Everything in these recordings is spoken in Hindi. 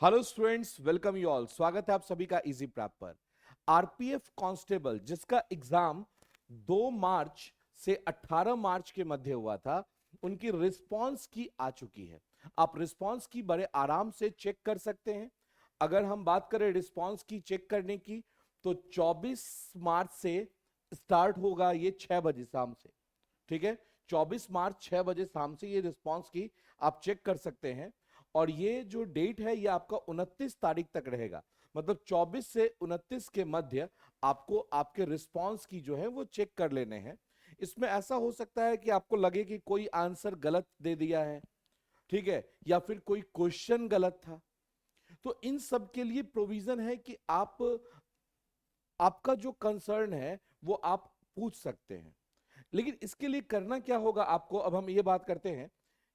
Hello students, welcome you all. स्वागत है आप सभी का इजी प्रैप पर। आरपीएफ कांस्टेबल जिसका एग्जाम 2 मार्च से 18 मार्च के मध्य हुआ था, उनकी रिस्पांस की आ चुकी है। आप रिस्पांस की बड़े आराम से चेक कर सकते हैं। अगर हम बात करें रिस्पांस की चेक करने की, तो 24 मार्च से स्टार्ट होगा ये 6 बजे शाम से। ठीक है, 24 मार्च 6 बजे शाम से ये रिस्पांस की आप चेक कर सकते हैं। और ये जो डेट है ये आपका 29 तारीख तक रहेगा। मतलब 24 से 29 के मध्य आपको आपके रिस्पांस की जो है वो चेक कर लेने हैं। इसमें ऐसा हो सकता है कि आपको लगे कि कोई आंसर गलत दे दिया है, ठीक है, या फिर कोई क्वेश्चन गलत था। तो इन सब के लिए प्रोविजन है कि आपका जो कंसर्न है वो आप पूछ सकते हैं। लेकिन इसके लिए करना क्या होगा आपको, अब हम ये बात करते हैं,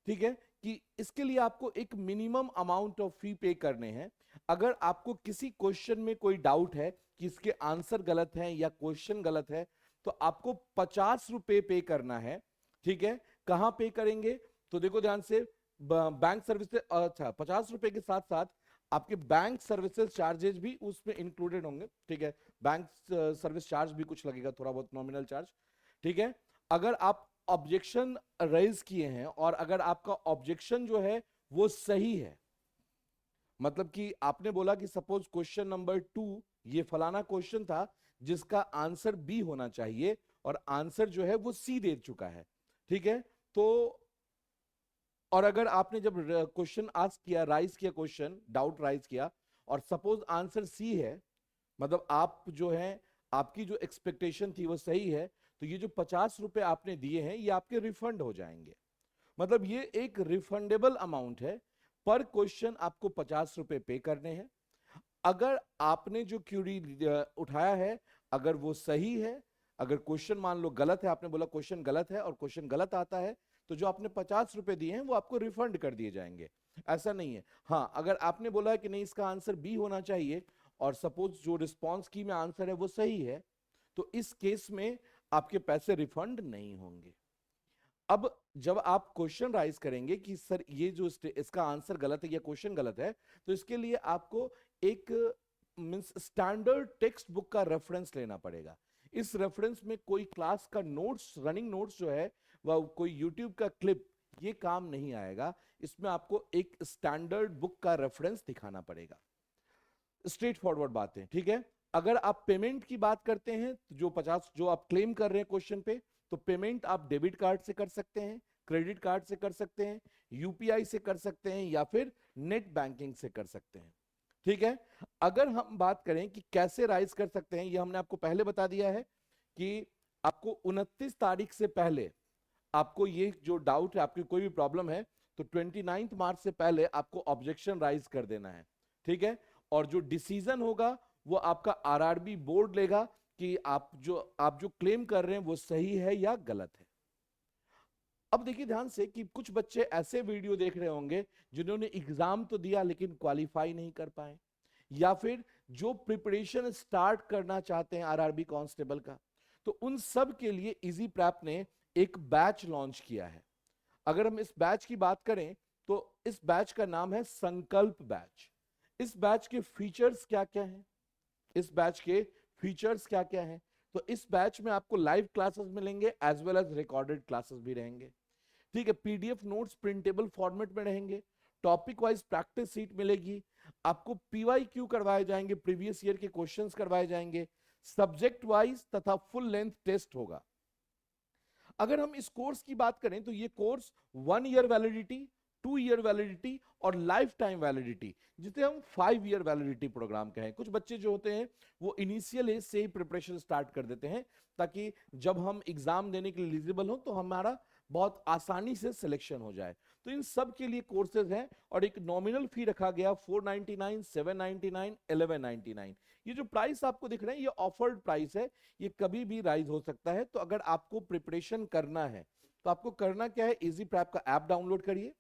ठीक है, कि इसके लिए आपको एक मिनिमम अमाउंट ऑफ फी पे करने हैं। अगर आपको किसी क्वेश्चन में कोई डाउट है कि इसके आंसर गलत है या क्वेश्चन गलत है, तो आपको 50 रुपए पे करना है। ठीक है, कहां पे करेंगे? तो देखो ध्यान से, बैंक सर्विसेज, अच्छा, 50 रुपए के साथ साथ आपके बैंक सर्विसेज चार्जेस भी उसमें इंक्लूडेड होंगे। ठीक है, बैंक सर्विस चार्ज भी कुछ लगेगा, थोड़ा बहुत नॉमिनल चार्ज। ठीक है, अगर आप ऑब्जेक्शन रेज किए हैं और अगर आपका ऑब्जेक्शन जो है वो सही है, मतलब कि आपने बोला कि सपोज क्वेश्चन नंबर 2 ये फलाना क्वेश्चन था जिसका आंसर बी होना चाहिए और आंसर जो है वो सी दे चुका है। ठीक है, तो और अगर आपने जब क्वेश्चन आस्क किया, राइज किया, क्वेश्चन डाउट राइज किया और सपोज आंसर सी है, मतलब आप जो है आपकी जो एक्सपेक्टेशन थी वो सही है, तो ये जो 50 रुपए आपने दिए हैं ये आपके रिफंड हो जाएंगे। मतलब ये एक रिफंडेबल अमाउंट है। पर क्वेश्चन आपको 50 रुपए पे करने हैं। अगर आपने जो क्यूरी उठाया है, अगर वो सही है, अगर क्वेश्चन मान लो गलत है, आपने बोला क्वेश्चन गलत है और क्वेश्चन गलत आता है, तो जो आपने 50 रुपए दिए हैं वो आपको रिफंड कर दिए जाएंगे। ऐसा नहीं है। हाँ, अगर आपने बोला है कि नहीं इसका आंसर बी होना चाहिए और सपोज जो रिस्पॉन्स की में आंसर है वो सही है, तो इस केस में आपके पैसे रिफंड नहीं होंगे। अब जब आप क्वेश्चन राइज करेंगे कि सर ये जो इसका आंसर गलत है या क्वेश्चन गलत है, तो इसके लिए आपको एक मींस स्टैंडर्ड टेक्स्ट बुक का रेफरेंस लेना पड़ेगा। इस रेफरेंस में कोई क्लास का नोट्स, रनिंग नोट्स जो है, वह कोई यूट्यूब का क्लिप, ये काम नहीं आएगा। इसमें आपको एक स्टैंडर्ड बुक का रेफरेंस दिखाना पड़ेगा। स्ट्रेट फॉरवर्ड बात है, ठीक है। अगर आप पेमेंट की बात करते हैं, तो जो 50 जो आप क्लेम कर रहे हैं क्वेश्चन पे, तो पेमेंट आप डेबिट कार्ड से कर सकते हैं, क्रेडिट कार्ड से कर सकते हैं, यूपीआई से कर सकते हैं, या फिर नेट बैंकिंग से कर सकते हैं। ठीक है, अगर हम बात करें कि कैसे राइज कर सकते हैं, ये हमने आपको पहले बता दिया है कि आपको 29 तारीख से पहले, आपको ये जो डाउट है, आपकी कोई भी प्रॉब्लम है, तो 29 मार्च से पहले आपको ऑब्जेक्शन राइज कर देना है। ठीक है, और जो डिसीजन होगा वो आपका आरआरबी बोर्ड लेगा कि आप जो क्लेम कर रहे हैं वो सही है या गलत है। अब देखिए ध्यान से कि कुछ बच्चे ऐसे वीडियो देख रहे होंगे जिन्होंने एग्जाम तो दिया लेकिन क्वालिफाई नहीं कर पाए, या फिर जो प्रिपरेशन स्टार्ट करना चाहते हैं आरआरबी कांस्टेबल का, तो उन सब के लिए इजी प्रैप ने एक बैच लॉन्च किया है। अगर हम इस बैच की बात करें, तो इस बैच का नाम है संकल्प बैच। इस बैच के फीचर्स क्या क्या हैं? इस बैच के फीचर्स क्या क्या हैं? तो इस बैच में आपको लाइव क्लासेस मिलेंगे as well as recorded classes भी रहेंगे। ठीक है, पीडीएफ नोट्स प्रिंटेबल फॉर्मेट में रहेंगे, टॉपिक वाइज प्रैक्टिस सीट मिलेगी, आपको पीवाईक्यू करवाए जाएंगे, प्रीवियस ईयर के क्वेश्चंस करवाए जाएंगे, सब्जेक्ट वाइज तथा फुल लेंथ टेस्ट होगा। अगर हम इस कोर्स की बात करें, तो ये course 1 year validity, 2 year validity और लाइफ टाइम वैलिडिटी, जिसे हम 5 ईयर वैलिडिटी प्रोग्राम कहें। कुछ बच्चे जो होते हैं वो इनिशियल एज से ही प्रिपरेशन स्टार्ट कर देते हैं, ताकि जब हम एग्जाम देने के लिए एलिजिबल हो तो हमारा बहुत आसानी से सिलेक्शन हो जाए। तो इन सब के लिए कोर्सेज हैं और एक नॉमिनल फी रखा गया 499, 799, 1199। ये जो प्राइस आपको दिख रहे हैं ये ऑफर्ड प्राइस है, ये कभी भी राइज हो सकता है। तो अगर आपको प्रिपरेशन करना है, तो आपको करना क्या है, इजी प्रैप का ऐप डाउनलोड करिए,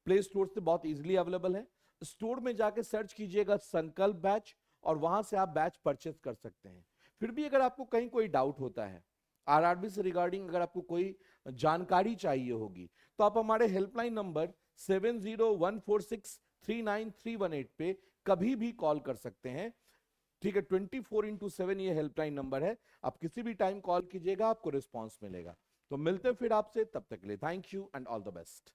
प्ले स्टोर से बहुत इजीली अवेलेबल है। स्टोर में जाके सर्च कीजिएगा संकल्प बैच और वहां से आप बैच परचेस कर सकते हैं। फिर भी अगर आपको कहीं कोई डाउट होता है आरआरबी से रिगार्डिंग, अगर आपको कोई जानकारी चाहिए होगी, तो आप हमारे हेल्पलाइन नंबर 39318 पे कभी भी कॉल कर सकते हैं। ठीक है, 24x7 ये हेल्पलाइन नंबर है, आप किसी भी टाइम कॉल कीजिएगा, आपको रिस्पॉन्स मिलेगा। तो मिलते हैं फिर आपसे, तब तक के लिए thank you and all the best.